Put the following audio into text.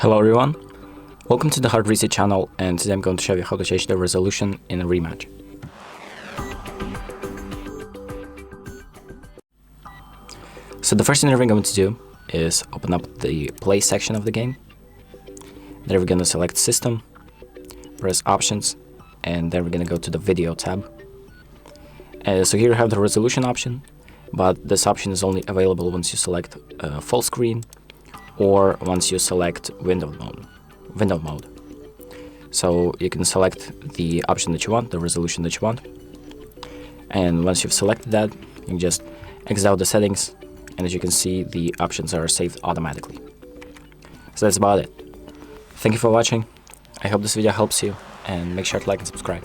Hello everyone, welcome to the HardReset channel, and today I'm going to show you how to change the resolution in a rematch. So the first thing that we're going to do is open up the play section of the game. Then we're going to select system, press options, and then we're going to go to the video tab. So here you have the resolution option, but this option is only available once you select full screen or once you select window mode. So you can select the option that you want, the resolution that you want, and once you've selected that, you can just exit out the settings, and as you can see, the options are saved automatically. So that's about it. Thank you for watching. I hope this video helps you, and make sure to like and subscribe.